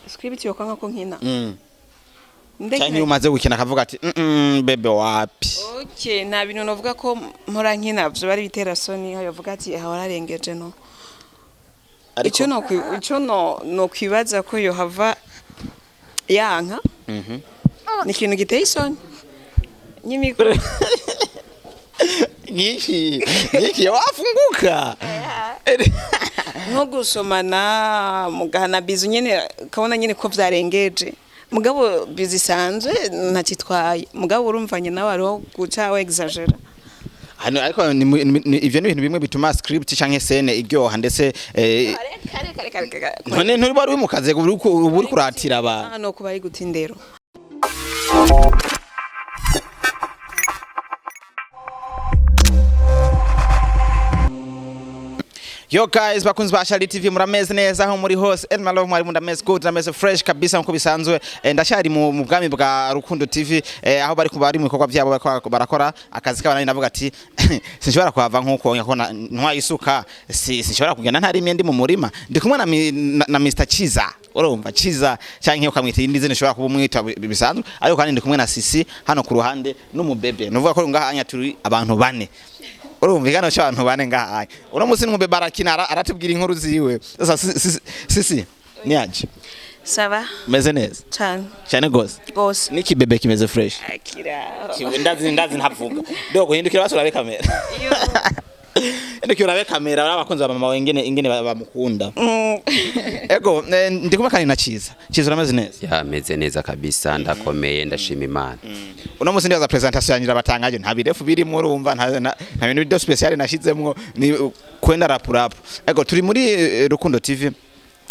script yo kwanga ko nkina cyane umaze gukina akavuga ati bebe wapi. Okay, nta bintu novuga ko mpora nkina byo bari bitera soni aho yavuga ati aha wararengeje no. Ico no kwibaza ko yo hava yanka. Ni ikintu giteye isoni. Nyimiko. Niki wafunguka. Nko gusomana mugahana bizu nyene kabona nyene ko vyarengeje. Mugabo bizisanzwe ntakitwaye. Mugabo urumvanye nawe ariho guca we exagera. Hano ariko ivyo ni ibintu bimwe bituma script canke scene iryoha ndetse none nturi bari mu kaze uri kuratira aba. Hano kuba ari gutindero. Yo guys, bakunzi ba Shali TV murameze neza aho muri hose. My love mwari mundameze good, ndameze fresh kabisa nko bisanzwe. Ndashari mu bwami bwa Rukundo TV aho bari mu bikorwa byabo barakora akazi kabana navuga ati sinshobora kuhava nkuko nkakona ntwayisuka sinshobora kugenda ntari imye ndi mu murima ndi kumwe na Mr Chiza. Urumva Chiza cyanke ukamwita indi zene shobora kuba umwita bisanzwe ariko kandi ndi kumwe na Sisi hano ku ruhande n'umubebe. Nuvuga ko ngahanya turi abantu bane. Urumva igano cy'abantu bane ngahaye. Uno musi n'umube barakina aratubwira inkuru ziwe. Sasa Sisi niaje. Sava. Meze neza. Cyane gose. Gose. Niki bebe kimeze fresh. Akira. Ndazi ntavuga. Dogo hindukira basura be kamera. Iyo. Hindukira be kamera abakunzi ba mama ingene bamukunda. Ego ndikumwe kandi na Chiza. Chiza urameze neza. Ya meze neza kabisa ndakomeye ndashima Imana. Uno musi ndiza presentation yanyira batangaje nta birefu birimo urumva nta bintu video special nashizemwo ni kwenda rap. Ego turi muri Rukundo TV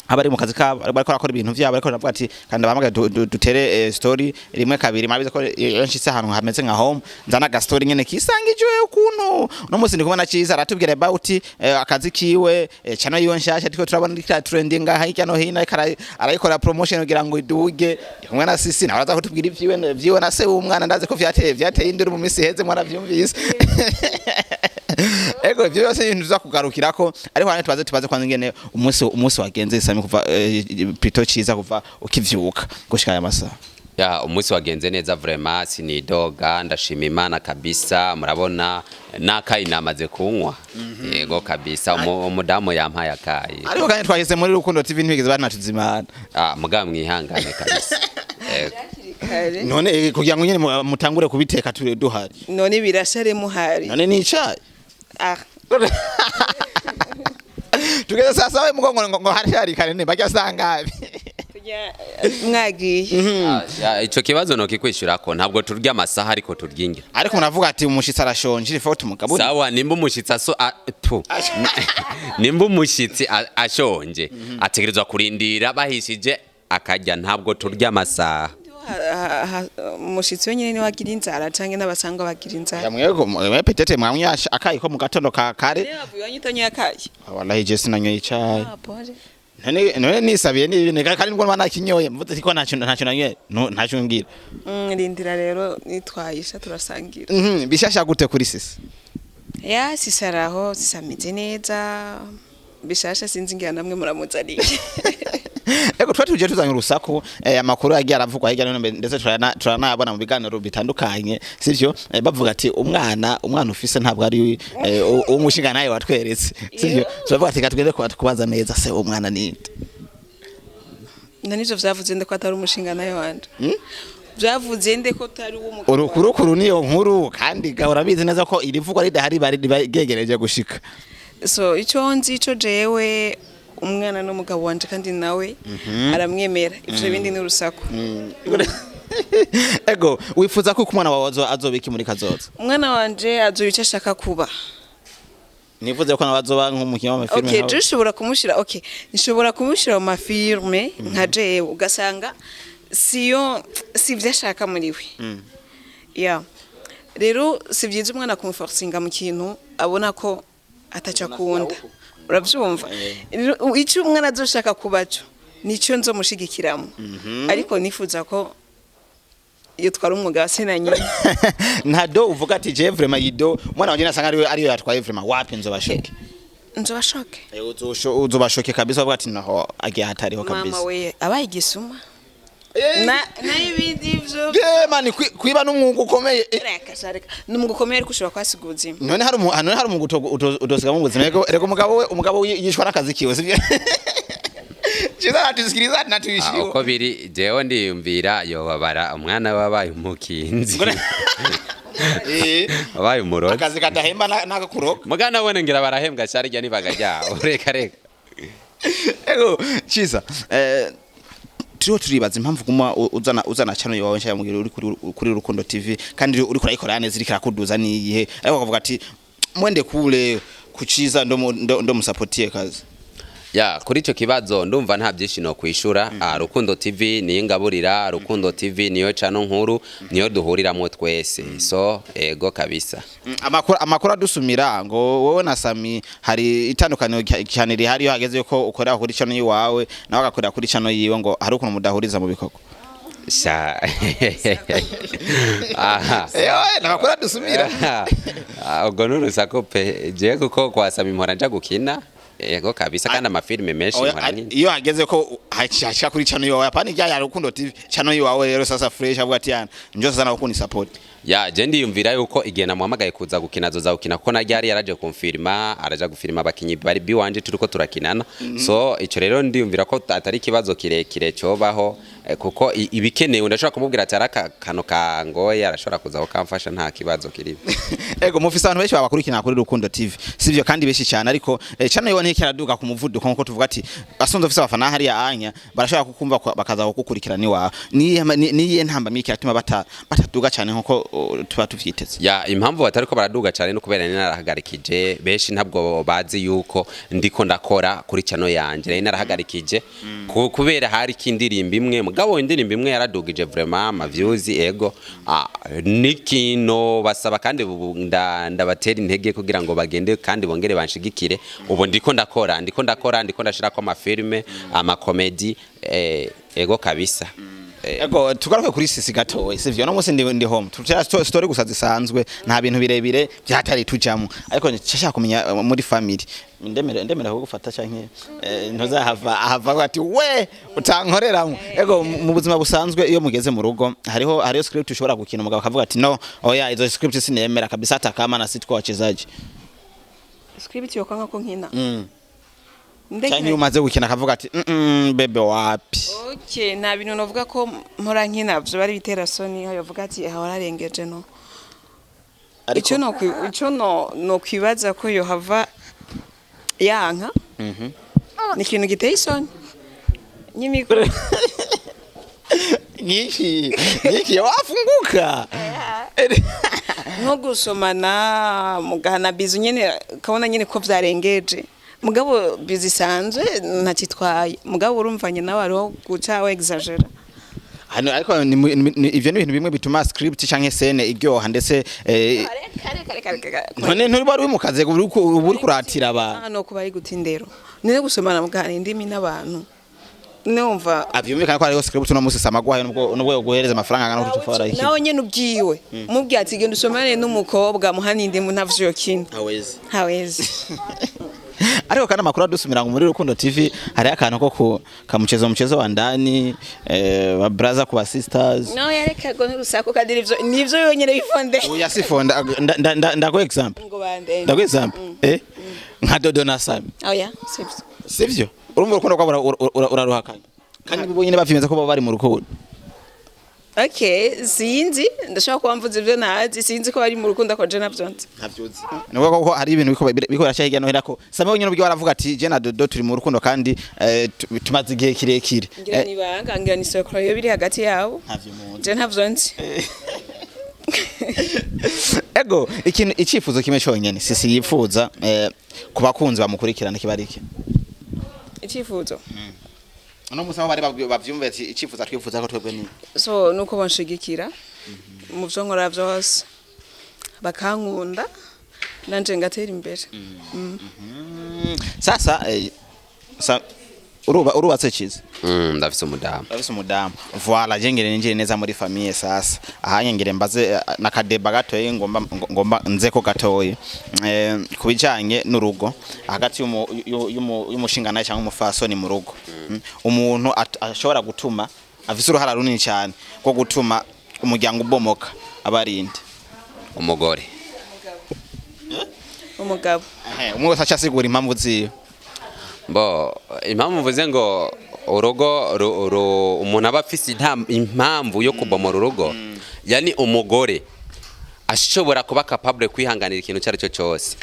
abari mu kazi kabo bariko bakora ibintu vyabo ariko navuga ati kandi bamaga dutere story rimwe kabiri mabize ko yonshitse ahantu hameze nka home nzana ga story nyene kisangijwe ukuntu no musi ndikubona Chiza aratubwira about akazi kiwe channel yiwe nshasha tiko turabona ndika trending ngaha hirya no hino arayikora promotion kugira ngo iduge kumwe na Sisi nabaza ko tubwira ivyiwe na se umwana ndaze ko vyateye induru mu misi heze mwana vyumvise. Ego ivyo byose ibintu tuzakugarukirako ariko hano tubaze kwanza ngene umunsi wagenze sami kuva Pito Chiza kuva ukivyuka gushika aya masaha. Ya umunsi wagenze neza vraiment sinidoga ndashima Imana kabisa murabona nakayi namaze kunywa. Yego kabisa umudamu yampaye akayi. Ariko kandi twageze muri Rukundo TV ntwigeze banatuzimana. Mugabo mwihangane kabisa. None kugira ngo nyene mutangure kubiteka turi duhari. None birashare muhari. None ni icayi. Tugeze sasa we mugongo ngo hari kane bajya sangabi. Mwagiye. Ico kibazo no kikwishura ko ntabwo turya amasaha ariko turgingira. Ariko munavuga ati umushitsi arashonje ifoto umugabo. Sawa nimba umushitsi nimba umushitsi ashonje ategerezwa kurindira bahishije akajya ntabwo turya amasaha. Mushitsi wenyine ni wagira inzara canke n'abasanga bagira inzara. Yamwego petete mwamyasha akayi ko mu gatondo ka kare. Yavuye wanyitonye akayi. Wallahi je sinanyoye icyayi. None nisabiye ni kandi ngo mwana kinyoye mvuze ko ntacyo nanyoye ntacyo ngira. Rindira rero nitwayisha turasangira. Bishasha gute kuri Sisi? Ya sisaraho sisameze neza. Bishasha sinzi ngira namwe muramuzaniye. Ego tuje tuzanye urusaku amakuru yagiye aravugwa hirya no ndetse turanabona mu biganiro bitandukanye sivyo bavuga ati umwana ufise ntabwo ari umushinga naye watweretse sivyo turavuga ati gatugende kubaza neza se umwana ninde nanizo vyavuze ndeko atari umushinga naye wanje vyavuze ndeko tari umugabo urukurukuru niyo nkuru kandi gahora bizi neza ko irivugwa ridahari bari gegereje gushika so ico nzi ico jewe umwana n'umugabo wanje kandi nawe aramwemera ivyo bindi ni urusaku. Ego wifuza ko umwana wawe azobiki muri kazoza? Umwana wanje azobica ashaka kuba. Nivuze ko nabazoba nk'umukinnyi wa mafilme. Okay, je nshobora kumushira mu mafilme nka jewe ugasanga si vyashaka muri we. Yeah. Rero si vyiza umwana kumforcinga mu kintu abona ko ataca kunda. Uravyumva icyo umwana azoshaka kubacho nico nzomushigikiramo ariko nifuza ko iyo twari umwuga senanye ntado uvuga ati je vraiment yido mwana wanje nasanga ariyo yatwaye vraiment wapi nzobashoke nzobashoke uzobashoke kabisa bavuga ati naho agiye hatariho mama kabisa we abaye igisuma na ibindi byo mani kwiba n'umwuga ukomeye reka n'umwuga ukomeye ariko ushobora kwasiga ubuzima none hari umwuga utozigama mu buzima rego umugabo yishwa n'akazi kiwe sivyo Chiza natusikiliza natuishiwa. Uko biri jewe ndiyumvira yobabara umwana wabaye umukinzi. Wabaye umurozi. Akazi kadahemba nakakuroka. Mugana wone ngira barahembwa cyari jya nibaga jyaho. Reka. Ego Chiza turibaza impamvu kuma uzana channel yawe nshya mugira uri kuri Rukundo TV kandi uri kurayikora neza iri kirakuduza niyihe ariko akavuga ati mwende kule kuchiza ndo musapotie kazi. Ya kuri ico kibazo ndumva nta byinshi no kwishura. Rukundo TV ni ingaburira, Rukundo TV niyo cano nkuru niyo duhuriramo twese. So ego kabisa. Amakuru adusumira ngo wowe na Sami hari itandukaniro cyane rihari hageze ko ukora kuri channel yiwawe nawe agakorera kuri channel yiwe ngo hari ukuntu mudahuriza mu bikoko. Sha. Aha. Amakuru adusumira. Ubwo nurusako pe je kuko kwa Sami mpora nja gukina. Ego kabisa kandi amafilme menshi nkora iyo hageze ko hashaka kuri channel yawe apani ya Rukundo TV channel yawe rero sasa fresh avuga ati yana njo sasa nakundi support ya je ndiyumvira yuko igena muhamagaye kuza gukina zoza gukina kuko najyari yaraje kumfirma araja gufirma abakinyi bari biwanje turiko turakinana so ico rero ndiyumvira ko atari kibazo kirekire cyobaho kuko ibikenewe ndashobora kumubwira ati araka kano kangoye arashobora kuzaho kamfasha nta kibazo kiri. Ego mufisa abantu benshi babakurikina kuri Rukundo TV sivyo kandi benshi cyane ariko channel yawe ntikiraduga ku muvuduko nko tuvuga ati basonze ofisa bafana hari ya anya barashobora kukumva bakaza kukurikirana ni wa niye ntamba miki atuma bataduga cyane nko tuba tuvyiteze. Ya impamvu batari ko baraduga cyane no kubera narahagarikije benshi ntabwo bazi yuko ndiko ndakora kuri channel yanje narahagarikije kubera hari kindirimba imwe mugabo indirimba imwe yaradugije vraiment ma views ego nikino basaba kandi ndabatera intege kugira ngo bagende kandi bongere banshigikire ubu ndiko ndakora ndiko ndashira ko amafilme amakomedi ego kabisa. Ego tugaruke kuri sisi gato sivyo no musi ndi home tutya story gusa zisanzwe nta bintu birebire byatari tujamo ariko nshaka kumenya muri family ndemera ko gufata canke ntoza hava ati we utankoreramo. Ego mu buzima busanzwe iyo mugeze mu rugo hariho script ushobora gukina umugabo akavuga ati no oya izo script sinemera kabisa atakama na sitwa wachezaji script yokanga ko nkina cyane umaze gukina akavuga ati bebe wapi. Okay nta bintu novuga ko mpora nkina byo bari bitera soni aho yavuga ati aha wararengeje no ico no kwibaza ko yo hava yanka ni ikintu giteye isoni nyimikuru niki wafunguka nko gusomana mugana bizu nyene kabona nyene ko vyarengeje mugabo bizisanzwe ntakitwaye mugabo urumvanye nawe ariho guca we exagera hano ariko ivyo ni ibintu bimwe bituma script canke scene iryoha ndetse none nturi bari mu kaze uri kuratira abantu no kuba ari gutindero none gusomana mugana indimi n'abantu numva avyumvikana ko ariho script no musi samagwaye nubwo guhereza amafaranga ngana kutufara iki nawe nyene ubwiwe mubwiye ati genda usomane n'umukobwa muhaninde mu ntavyo kina hawezi ariko kana makuru adusumira ngo muri Rukundo TV hari akantu ko kamuchezo wa ndani ba brother ku sisters no yareka go nurusako kadiri nivyo yonyene bifonde oya sifonda ndako example ndako example nka Dodo na Sami oya sivyo urumva Rukundo kwa uraruhakanye kandi bibonyene bavimeza ko bari mu rukundo. Okay sinzi ndashaka kwamvuza ivyo nazi sinzi ko bari mu rukundo ko je navyonze ntavyuzi nuko ko hari ibintu biko birashahirya no herako Sami wenyine ubwo baravuga ati je na Dodo turi mu rukundo kandi tumaze igihe kirekire ngira ni banga ngira ni sokro yo biri hagati yabo je ntavyonze. Ego ikintu icifuzo kimwe cyonyene sisi yifuza kubakunzi bamukurikirana kibarike icifuzo no musaba bari bavyumva ati icifuza twifuza ko twebwe ni so nuko banshigikira mu byo nkora byose bakankunda nanje ngatera imbere. Sasa urubatse Ciza ndafise umudamu Afise umudamu voilà jengere ninjire neza muri famille sasa ahanye ngire mbaze nakadeba gatoye ngomba nzeko gatoye kubijanye n'urugo hagati y'umushingana cyangwa umufasoni mu rugo umuntu ashobora gutuma afise uruhara runini cyane ko gutuma umuryango ubomoka abarinde umugore umugabo umwe wese acasigura impamvu ziyo bo impamvu mvuze ngo urugo umuntu aba afise impamvu yo kubomora urugo yani umugore ashobora kuba capable kwihanganira ikintu cyari cyo cyose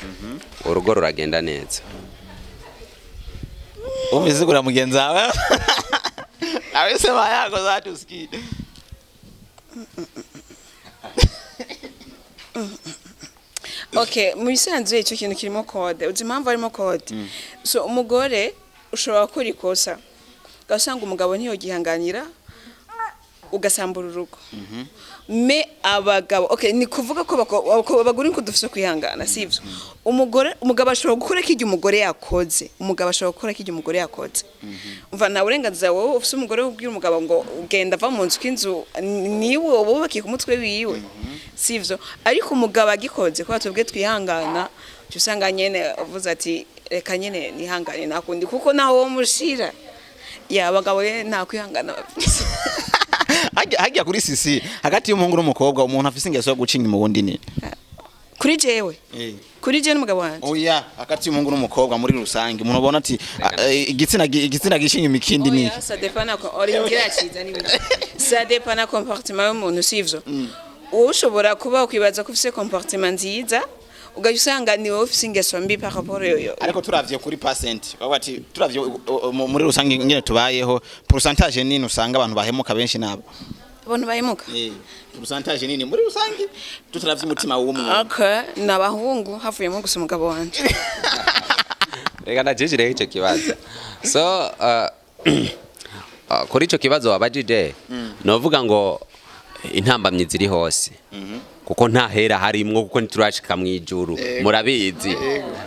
urugo ruragenda neza umizigura mugenzi wawe awese mayago zatuski Okay, mu bisanzwe icyo kintu kirimo code. Uzi impamvu harimo code. So umugore ushobora gukora ikosa. Gasanga umugabo ntiyo gihanganira ugasambura urugo. Me abagabo, okay, ni kuvuga ko abagore ko dufise kwihangana sivyo. Umugabo ashobora gukora kije umugore yakoze. Umugabo ashobora gukora kije umugore yakoze. Umva na urenganza wowe ufise umugore ubwira umugabo ngo ugenda va mu nzu kinzu niwe wubaki ku mutwe wiwe. Sivyo ariko umugabo agikoze kwa tubwe twihangana cyusanga nyene uvuze ati reka nyene nihangane nakundi kuko naho wo mushira ya abagabo nta kwihangana bafise hajya kuri sisi hagati y'umuhungu n'umukobwa umuntu afise ingeso yo gucinya mu wundi ni kuri jewe kuri je n'umugabo wanje oya hagati y'umuhungu n'umukobwa muri rusange umuntu ubona ati igitsina gishinga imikindi ni ça dépend na oriengira ciza ni ça dépend na comportement y'umuntu sivyo ushobora kuba ukwibaza ko ufise comportement nziza ugayusanga ni wowe ufise ingeso mbi par rapport yoyo ariko turavye kuri percent bavuga ati turavye muri rusange ngene tubayeho pourcentage nini usanga abantu bahemuka benshi nabo abantu bahemuka pourcentage nini muri rusange tutaravye umutima w'umwe okay nabahungu havuyemo gusa umugabo wanje reka najejire icyo kibazo so kuri icyo kibazo wabajije novuga ngo intambamye ziri hose kuko nta hera harimwo kuko ntiturashika mwijuru murabizi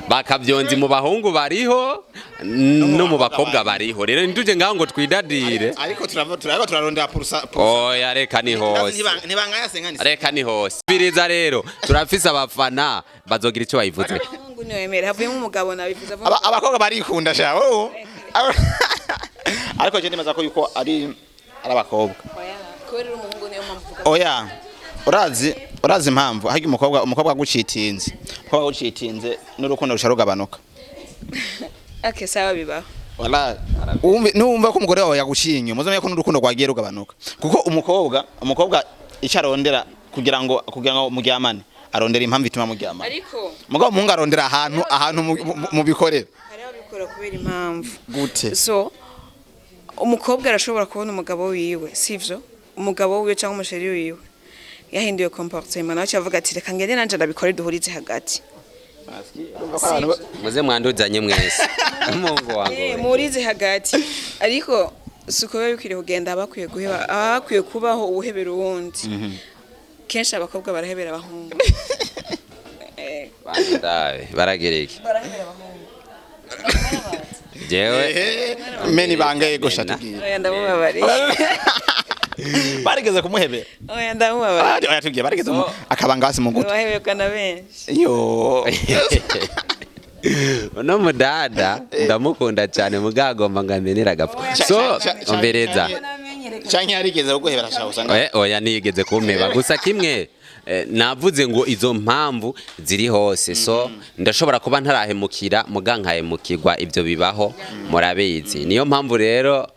bakavyonzi mu bahungu bariho no mu bakobwa bariho rero nduje ngaho ngo twidadire ariko turarondera oya reka ni hose ntibangaya senkani reka ni hose biriza rero turafise abafana bazogira icyo bayivuze abahungu niwemera havuyemo umugabo nabivuze abakobwa barikunda shawo ariko je ndemaza ko yuko ari abakobwa oya urazi impamvu hagi umukobwa gucitinze n'urukundo rusharugabanuka okay sawa bibaho wala numva ko umugore wawe yagucinye muzamenye ko n'urukundo rwagiye rugabanuka kuko umukobwa icarondera kugira ngo muryamane arondera impamvu ituma muryamane ariko mugabo umuhungu arondera ahantu mu bikorera hari abikora kubera impamvu gute so umukobwa arashobora kubona umugabo wiwe sivyo umugabo wiwe cyangwa umusheri wiwe yahinduye comportement nacho avuga ati reka ngende nanje ndabikore duhurize hagati muze mwanduzanye mwese umungu wangu murize hagati ariko suko bikwiriye kugenda abakwiye guheba abakwiye kubaho ubuhebera uwundi kenshi abakobwa barahebera abahungu bandaye baragereke barahebera abahungu jewe meni bangaye goshatubwira oya ndamubabariye barigeze kumuhebera oya ndamubabariye oya tubwiye barigeze akabanga hasi mu gutu bahebeka na benshi yo no mudada ndamukunda cyane mugagomba ngamenera gapfa so ombereza canke yarigeze guhebera shaho usanga oya nigeze kumeba gusa kimwe navuze ngo izo mpamvu ziri hose so ndashobora kuba ntarahemukira mugankahemukirwa ibyo bibaho murabizi niyo mpamvu rero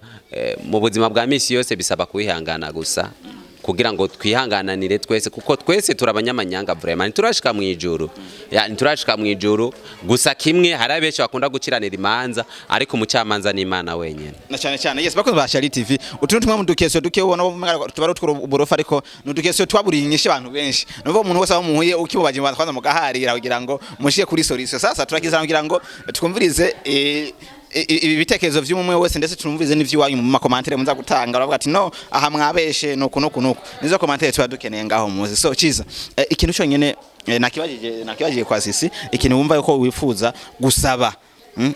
mu buzima bwa misi yose bisaba kwihangana gusa kugira ngo twihangananire twese kuko twese turabanyamanyanga vraiment nturashika mwijuru ya nturashika mwijuru gusa kimwe hari benshi bakunda gukiranira imanza ariko umucamanza ni Imana wenyene na cyane yes bakoze ba Shali TV utuntu tumwe mu dukeso duke ubona tubaro tw'uburofa ariko nudukeso twaburiye inyishe abantu benshi nuvo umuntu wese amuhuye ukimubaje kwanza mugaharira kugira ngo mushiye kuri solution sasa turakizana kugira ngo twumvirize ibi bitekerezo by'umwe wese ndetse tumumvize n'ivy'iwanyu mu makomantere munza gutanga baravuga ati no aha mwabeshe nuko nizo komantere twa dukeneye ngaho muzi so Ciza ikintu cyo nyene nakibajije kwa sisi ikintu wumva yuko wifuza gusaba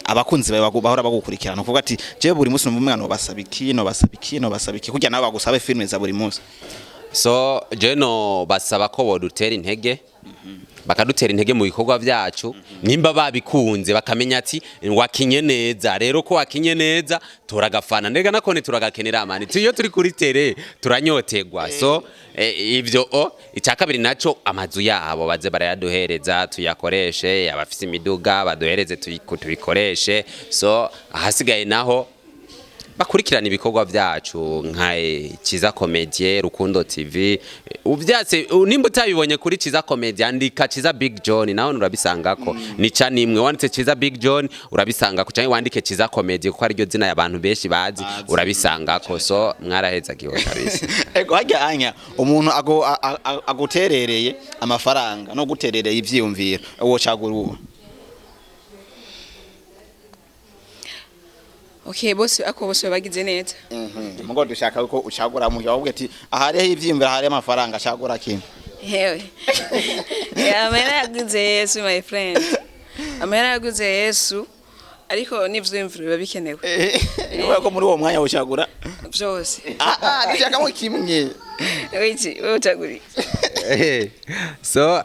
abakunzi bawe bahora bagukurikirana uvuga ati je buri munsi numva umwana basaba iki kujya nawe bagusabe filme za buri munsi? So je no basaba ko bodutera intege bakadutera intege mu bikorwa byacu nimba babikunze bakamenya ati wakinye neza, rero ko wakinye neza turagafana ndega nakone turagakenera amani iyo turi kuri tere turanyotegwa. So ivyo icyakabiri naco amazu yabo baze barayaduhereza tuyakoreshe, abafise imiduga baduhereze tubikoreshe. So ahasigaye naho bakurikirana ibikorwa byacu nka Kiza Comedy, Rukundo TV. Uvyatse nimba utabibonye kuri Kiza Comedy andika Kiza Big John naho urabisangako. Ni canimwe wanditse Kiza Big John urabisangako, cyangwa wandike Kiza Comedy kuko ari ryo zina y'abantu benshi bazi urabisangako. So mwaraheza giho kabisa. Ego hajya anya umuntu aguterereye amafaranga no guterereye ivyiyumviro uwo cagura uwo. Okay, bose bagize neza. Mugo dushaka ko ucagura mu yavuga ati ahari ivyimvira hari amafaranga cagura kintu. Hewe. Amera yagize Yesu my friend. Amera yagize Yesu ariko n'ivyimviro biba bikenewe. Wewe ko muri uwo mwanya ucagura byose. Dushaka mu kimwe. Wewe utaguri. So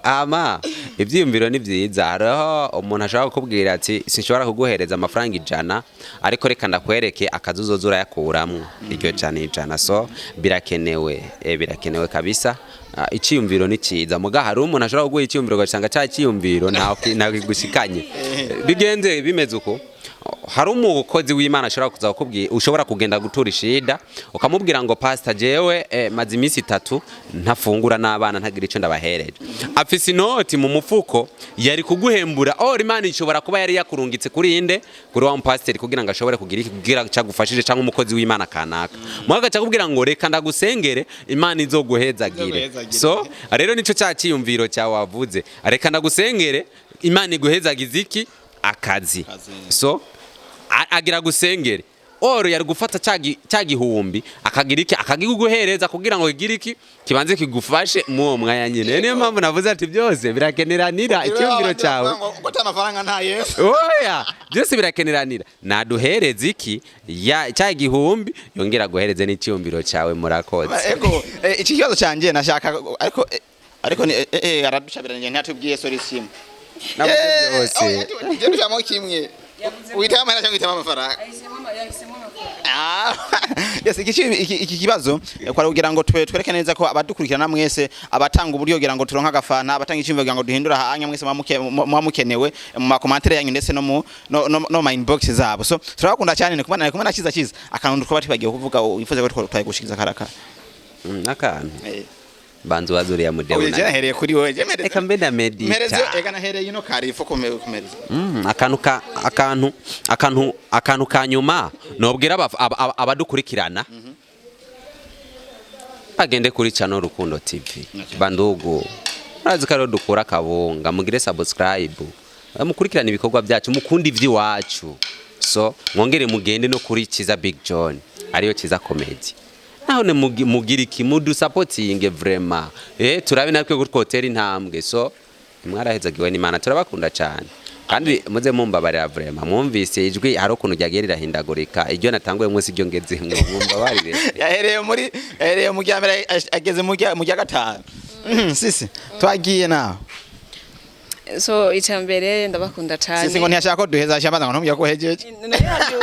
ivyiyumviro ni vyiza. Hariho umuntu ashaka kukubwira ati sinshobora kuguhereza amafaranga 100 ariko reka ndakwereke akazuzozura yakuramwo iryo cyane 100. So birakenewe kabisa. Iciyumviro ni ciza muga hari umuntu ashobora kuguha iciyumviro gasanga cya ciyumviro ntawe gushikanye bigenze bimeze uko. Hari umukozi w'Imana ashobora kuza kukubwira ushobora kugenda gutura ishida ukamubwira ngo pastor jewe maze iminsi 3 ntafungura n'abana ntagira ico ndabahereje, afise inoti mu mufuko yari kuguhembura Imana ishobora kuba yari yakurungitse kuri inde kuri wa pastor kugira ngo ashobore kugira cyagufashije cyangwa umukozi w'Imana kanaka mwaga cyakubwira ngo reka ndagusengere Imana izoguhezagire. So rero nico cyaciyumviro cyawe wavuze reka ndagusengere Imana iguhezagize iki akazi. So agira gusengere yari gufata cyagihumbi akagira iki akagiguhereza kugira ngo igire iki kibanze kigufashe mu mwanya nyine. Niyo mpamvu navuze ati byose birakeneranira icyumviro cyawe ngo amafaranga nta Yesu byose birakeneranira naduhereze iki cyagihumbi yongera guhereze n'icyumviro cyawe. Murakoze. Ego iki kibazo cyanje nashaka ariko aradushabiranye ntatubwiye solution navuze byose je ndujamo kimwe uitama cyangwa uitama amafaranga. Yes, iki kibazo kwa kugira ngo twerekane neza ko abadukurikirana mwese abatanga uburyo kugira ngo turonka agafana abatanga icimvo kugira ngo duhindura hanya mwese mukenewe mu commentaire yanyu ndetse no my inbox zabo. So turabakunda cyane kumana nakiza akantu kuba tibagiye kuvuga wifuza ko twayigushikiza karaka akantu banzu wazuriya mudewe na nahereye kuri wewe eka mbenda medita merezo eka nahereye ino karifo kumereza akantu kanyuma nobwira abadukurikirana bagende kuri channel Rukundo TV bandugu murazi ko dukora kabunga mugire subscribe mukurikirana ibikorwa byacu mukundi ivy'iwacu. So mwongere mugende no kuri Kiza Big John ariyo Kiza Comedy nahone mugira iki mudu supporting vraiment turabe natwe ko twotera intambwe. So mwarahezagiwe n'Imana turabakunda cyane kandi muze mumbabarira vraiment mwumvise ijwi hari ukuntu ryagerira hindagurika iryo natanguye mwese iryo ngeze mumbabarire yahereye mu gyambere ageze mu gya gatanu sisi twagiye naho. So icambere ndabakunda cyane sisi ngo ntiyashaka ko duheza cyambaza ngo ntumya ko hejeje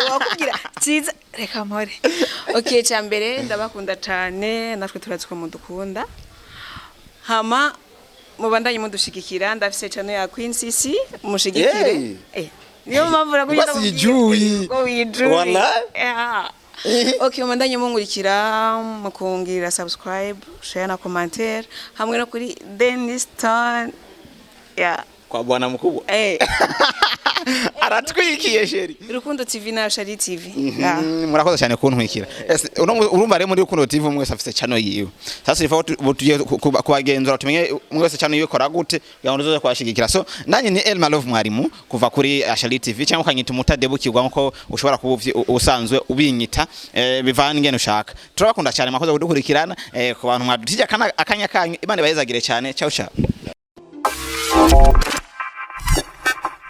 wakubwira ciza reka mpore. Okay, icambere ndabakunda cyane natwe turazi ko mudukunda hama mubandanye mudushigikira ndafise cyane ya Queen Sisi mushigikire niyo mpamvu rakugenda basijuyi wallahi Okay, mubandanye mungurikira mukungirira subscribe share na commentaire hamwe no kuri Deniston kwa bwana mkubwa aratwikiye sheri Rukundo TV na Shari TV. Murakoze cyane kuntwikira. Urumva rero muri Rukundo TV umwe afite channel yiwe. Sasa ifa tugiye kubagenzura tumenye umwe wese channel yiwe kora gute yaho nzoza kwashigikira. So nanye ni Elma Love mwarimu kuva kuri Shari TV cyangwa kanyita umutadebukirwa nko ushobora kuba usanzwe ubinyita bivana ngene ushaka. Turabakunda cyane mwakoze kudukurikirana ku bantu mwadutije akanya kanyu Imana bayezagire cyane. Ciao ciao.